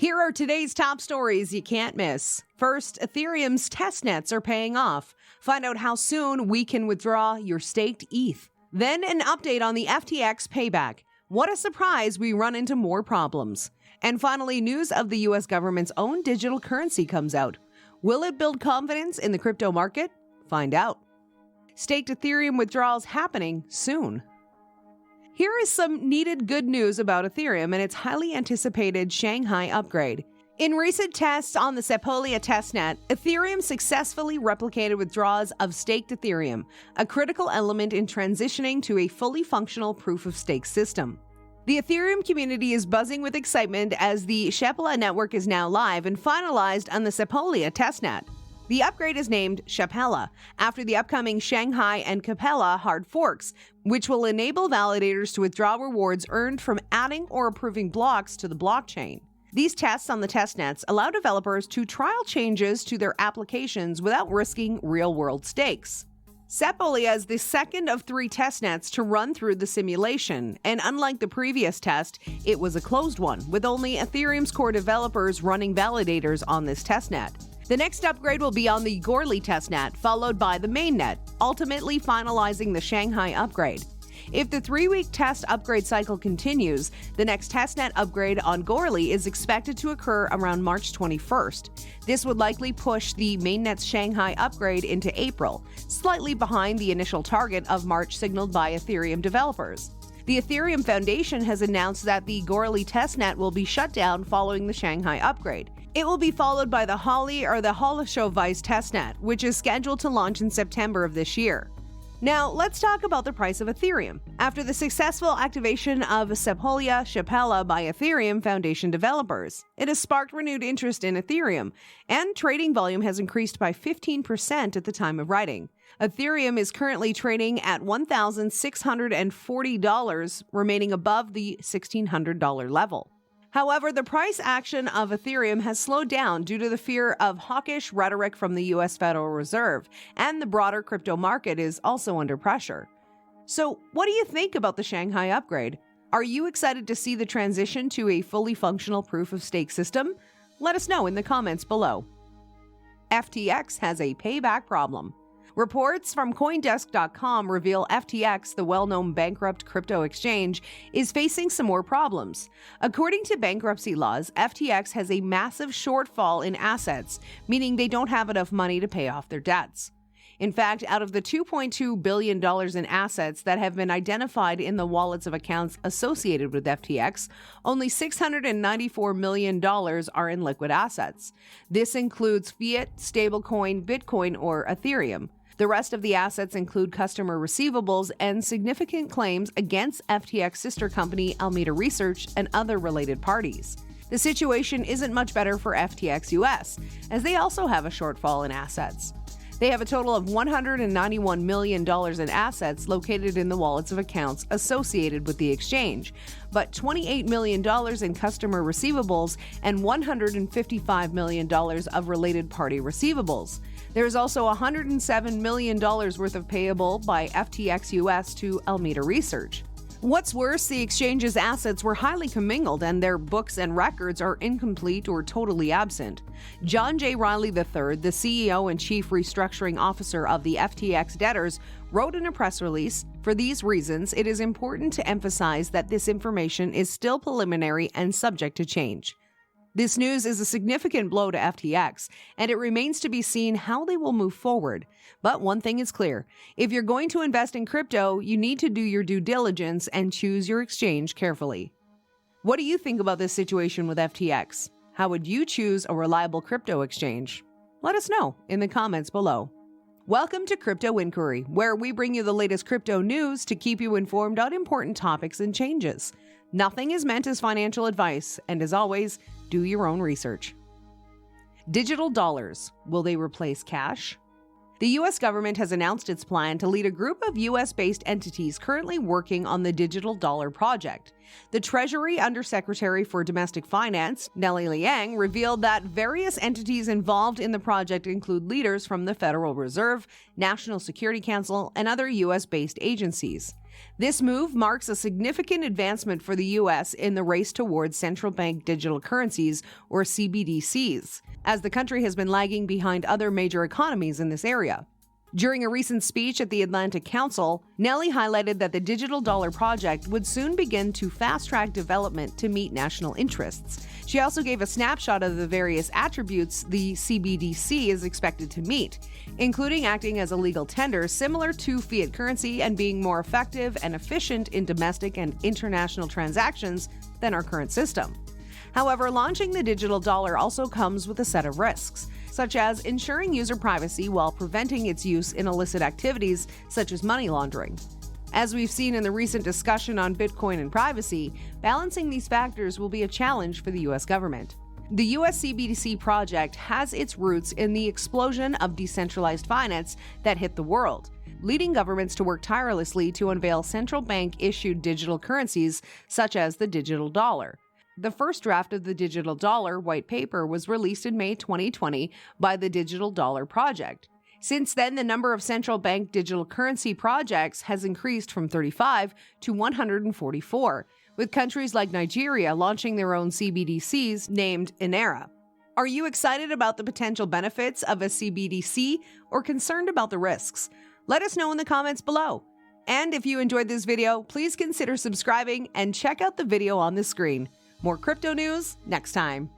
Here are today's top stories you can't miss. First, Ethereum's testnets are paying off. Find out how soon we can withdraw your staked ETH. Then an update on the FTX Payback. What a surprise, we run into more problems. And finally, news of the US government's own digital currency comes out. Will it build confidence in the crypto market? Find out. Staked Ethereum withdrawals happening soon. Here is some needed good news about Ethereum and its highly anticipated Shanghai upgrade. In recent tests on the Sepolia testnet, Ethereum successfully replicated withdrawals of staked Ethereum, a critical element in transitioning to a fully functional proof-of-stake system. The Ethereum community is buzzing with excitement as the Sepolia network is now live and finalized on the Sepolia testnet. The upgrade is named Sepolia, after the upcoming Shanghai and Capella hard forks, which will enable validators to withdraw rewards earned from adding or approving blocks to the blockchain. These tests on the testnets allow developers to trial changes to their applications without risking real-world stakes. Sepolia is the second of 3 testnets to run through the simulation, and unlike the previous test, it was a closed one, with only Ethereum's core developers running validators on this testnet. The next upgrade will be on the Goerli testnet, followed by the mainnet, ultimately finalizing the Shanghai upgrade. If the 3-week test upgrade cycle continues, the next testnet upgrade on Goerli is expected to occur around March 21st. This would likely push the mainnet's Shanghai upgrade into April, slightly behind the initial target of March signaled by Ethereum developers. The Ethereum Foundation has announced that the Goerli testnet will be shut down following the Shanghai upgrade. It will be followed by the Holly or the Holoshovice testnet, which is scheduled to launch in September of this year. Now, let's talk about the price of Ethereum. After the successful activation of Sepolia by Ethereum Foundation developers, it has sparked renewed interest in Ethereum, and trading volume has increased by 15% at the time of writing. Ethereum is currently trading at $1,640, remaining above the $1,600 level. However, the price action of Ethereum has slowed down due to the fear of hawkish rhetoric from the US Federal Reserve, and the broader crypto market is also under pressure. So, what do you think about the Shanghai upgrade? Are you excited to see the transition to a fully functional proof-of-stake system? Let us know in the comments below. FTX has a payback problem. Reports from CoinDesk.com reveal FTX, the well-known bankrupt crypto exchange, is facing some more problems. According to bankruptcy laws, FTX has a massive shortfall in assets, meaning they don't have enough money to pay off their debts. In fact, out of the $2.2 billion in assets that have been identified in the wallets of accounts associated with FTX, only $694 million are in liquid assets. This includes fiat, stablecoin, Bitcoin, or Ethereum. The rest of the assets include customer receivables and significant claims against FTX sister company Alameda Research and other related parties. The situation isn't much better for FTX US, as they also have a shortfall in assets. They have a total of $191 million in assets located in the wallets of accounts associated with the exchange, but $28 million in customer receivables and $155 million of related party receivables. There is also $107 million worth of payable by FTX US to Alameda Research. What's worse, the exchange's assets were highly commingled and their books and records are incomplete or totally absent. John J. Riley III, the CEO and Chief Restructuring Officer of the FTX debtors, wrote in a press release, "For these reasons, it is important to emphasize that this information is still preliminary and subject to change." This news is a significant blow to FTX, and it remains to be seen how they will move forward. But one thing is clear: if you're going to invest in crypto, you need to do your due diligence and choose your exchange carefully. What do you think about this situation with FTX? How would you choose a reliable crypto exchange? Let us know in the comments below. Welcome to Crypto Inquiry, where we bring you the latest crypto news to keep you informed on important topics and changes. Nothing is meant as financial advice, and as always, do your own research. Digital dollars, will they replace cash? The U.S. government has announced its plan to lead a group of U.S.-based entities currently working on the digital dollar project. The Treasury Undersecretary for Domestic Finance, Nellie Liang, revealed that various entities involved in the project include leaders from the Federal Reserve, National Security Council, and other U.S.-based agencies. This move marks a significant advancement for the U.S. in the race towards central bank digital currencies, or CBDCs, as the country has been lagging behind other major economies in this area. During a recent speech at the Atlantic Council, Nelly highlighted that the digital dollar project would soon begin to fast-track development to meet national interests. She also gave a snapshot of the various attributes the CBDC is expected to meet, including acting as a legal tender similar to fiat currency and being more effective and efficient in domestic and international transactions than our current system. However, launching the digital dollar also comes with a set of risks, such as ensuring user privacy while preventing its use in illicit activities such as money laundering. As we've seen in the recent discussion on Bitcoin and privacy, balancing these factors will be a challenge for the U.S. government. The U.S. CBDC project has its roots in the explosion of decentralized finance that hit the world, leading governments to work tirelessly to unveil central bank-issued digital currencies such as the digital dollar. The first draft of the digital dollar white paper was released in May 2020 by the Digital Dollar Project. Since then, the number of central bank digital currency projects has increased from 35 to 144, with countries like Nigeria launching their own CBDCs named Naira. Are you excited about the potential benefits of a CBDC or concerned about the risks? Let us know in the comments below. And if you enjoyed this video, please consider subscribing and check out the video on the screen. More crypto news next time.